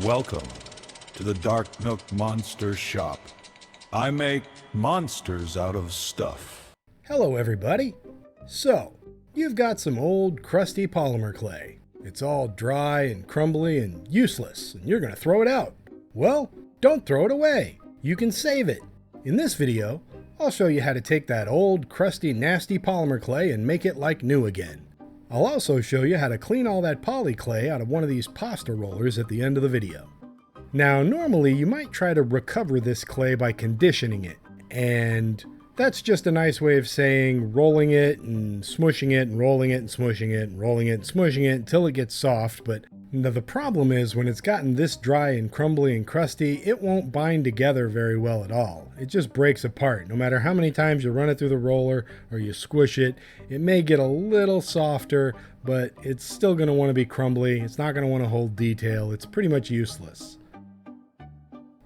Welcome to the Dark Nook Monster Shop. I make monsters out of stuff. Hello everybody! So, you've got some old crusty polymer clay. It's all dry and crumbly and useless, and you're gonna throw it out. Well, don't throw it away. You can save it. In this video, I'll show you how to take that old crusty nasty polymer clay and make it like new again. I'll also show you how to clean all that poly clay out of one of these pasta rollers at the end of the video. Now, normally you might try to recover this clay by conditioning it, and that's just a nice way of saying rolling it and smushing it and rolling it and smushing it and rolling it and smushing it until it gets soft. But now the problem is when it's gotten this dry and crumbly and crusty, it won't bind together very well at all. It just breaks apart. No matter how many times you run it through the roller or you squish it, it may get a little softer, but it's still going to want to be crumbly. It's not going to want to hold detail. It's pretty much useless.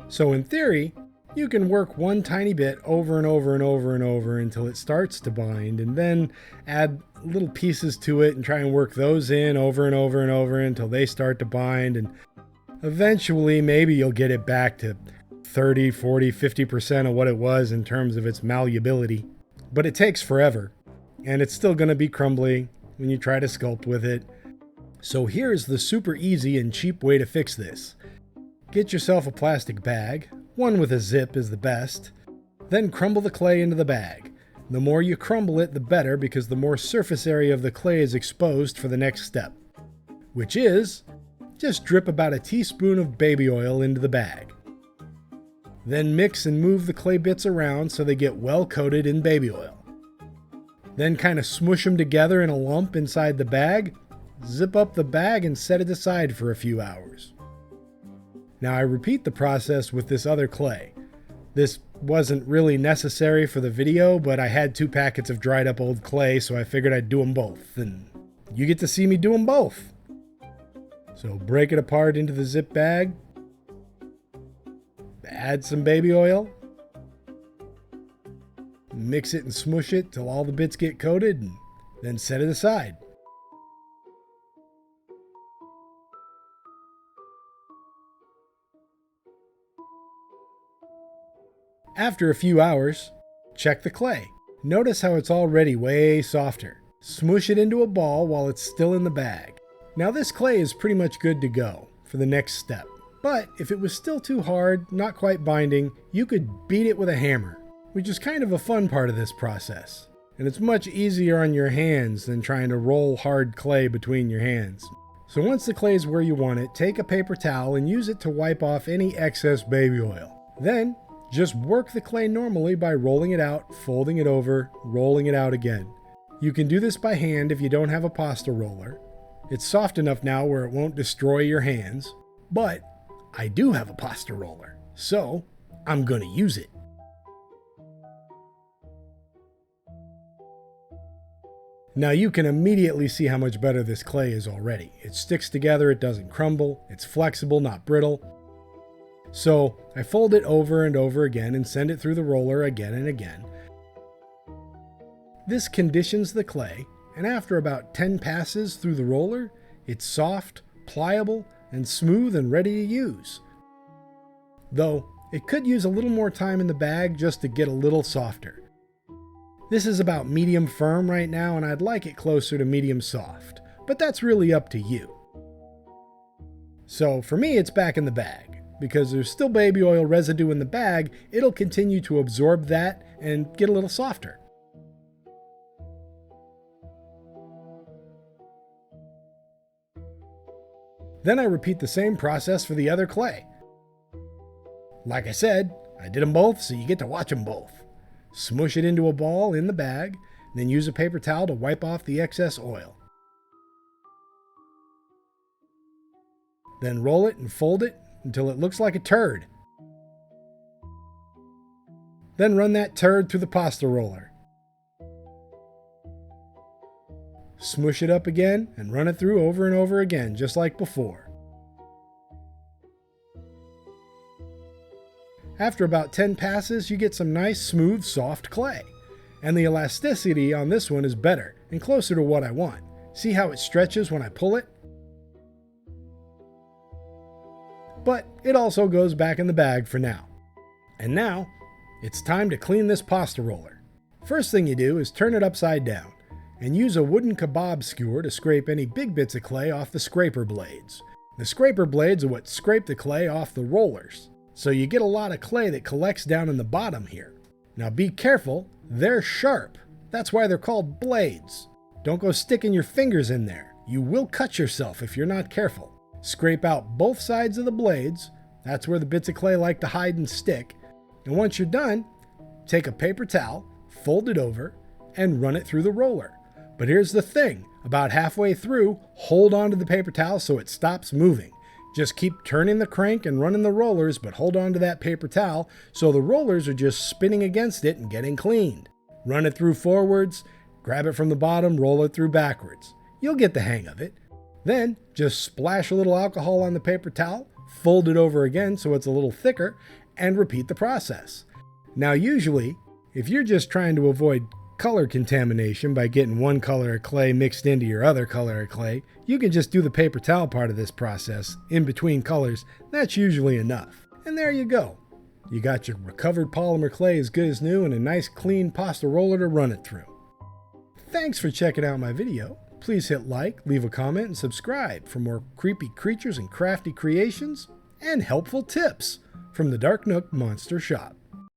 So in theory, you can work one tiny bit over and over and over and over until it starts to bind, and then add little pieces to it and try and work those in over and over and over until they start to bind, and eventually maybe you'll get it back to 30, 40, 50% of what it was in terms of its malleability. But it takes forever, and it's still going to be crumbly when you try to sculpt with it. So here's the super easy and cheap way to fix this. Get yourself a plastic bag. One with a zip is the best. Then crumble the clay into the bag. The more you crumble it, the better, because the more surface area of the clay is exposed for the next step, which is just drip about a teaspoon of baby oil into the bag. Then mix and move the clay bits around so they get well coated in baby oil. Then kind of smush them together in a lump inside the bag, zip up the bag and set it aside for a few hours. Now I repeat the process with this other clay. This wasn't really necessary for the video, but I had 2 packets of dried up old clay, so I figured I'd do them both, and you get to see me do them both. So break it apart into the zip bag, add some baby oil, mix it and smush it till all the bits get coated, and then set it aside. After a few hours, check the clay. Notice how it's already way softer. Smush it into a ball while it's still in the bag. Now this clay is pretty much good to go for the next step. But if it was still too hard, not quite binding, you could beat it with a hammer, which is kind of a fun part of this process. And it's much easier on your hands than trying to roll hard clay between your hands. So once the clay is where you want it, take a paper towel and use it to wipe off any excess baby oil. Then, just work the clay normally by rolling it out, folding it over, rolling it out again. You can do this by hand if you don't have a pasta roller. It's soft enough now where it won't destroy your hands, but I do have a pasta roller, so I'm going to use it. Now you can immediately see how much better this clay is already. It sticks together, it doesn't crumble, it's flexible, not brittle. So I fold it over and over again and send it through the roller again and again. This conditions the clay, and after about 10 passes through the roller, it's soft, pliable, and smooth and ready to use. Though it could use a little more time in the bag just to get a little softer. This is about medium firm right now, and I'd like it closer to medium soft, but that's really up to you. So for me, it's back in the bag. Because there's still baby oil residue in the bag, it'll continue to absorb that and get a little softer. Then I repeat the same process for the other clay. Like I said, I did them both, so you get to watch them both. Smush it into a ball in the bag, then use a paper towel to wipe off the excess oil. Then roll it and fold it until it looks like a turd. Then run that turd through the pasta roller. Smush it up again and run it through over and over again, just like before. After about 10 passes, you get some nice, smooth, soft clay. And the elasticity on this one is better and closer to what I want. See how it stretches when I pull it? but it also goes back in the bag for now. And now, it's time to clean this pasta roller. First thing you do is turn it upside down and use a wooden kebab skewer to scrape any big bits of clay off the scraper blades. The scraper blades are what scrape the clay off the rollers, so you get a lot of clay that collects down in the bottom here. Now be careful, they're sharp. That's why they're called blades. Don't go sticking your fingers in there. You will cut yourself if you're not careful. Scrape out both sides of the blades. That's where the bits of clay like to hide and stick. And once you're done, take a paper towel, fold it over, and run it through the roller. But here's the thing, about halfway through, hold on to the paper towel so it stops moving. Just keep turning the crank and running the rollers, but hold on to that paper towel so the rollers are just spinning against it and getting cleaned. Run it through forwards, grab it from the bottom, roll it through backwards. You'll get the hang of it. Then just splash a little alcohol on the paper towel, fold it over again so it's a little thicker, and repeat the process. Now usually, if you're just trying to avoid color contamination by getting one color of clay mixed into your other color of clay, you can just do the paper towel part of this process in between colors. That's usually enough. And there you go. You got your recovered polymer clay as good as new and a nice clean pasta roller to run it through. Thanks for checking out my video. Please hit like, leave a comment, and subscribe for more creepy creatures and crafty creations and helpful tips from the Dark Nook Monster Shop.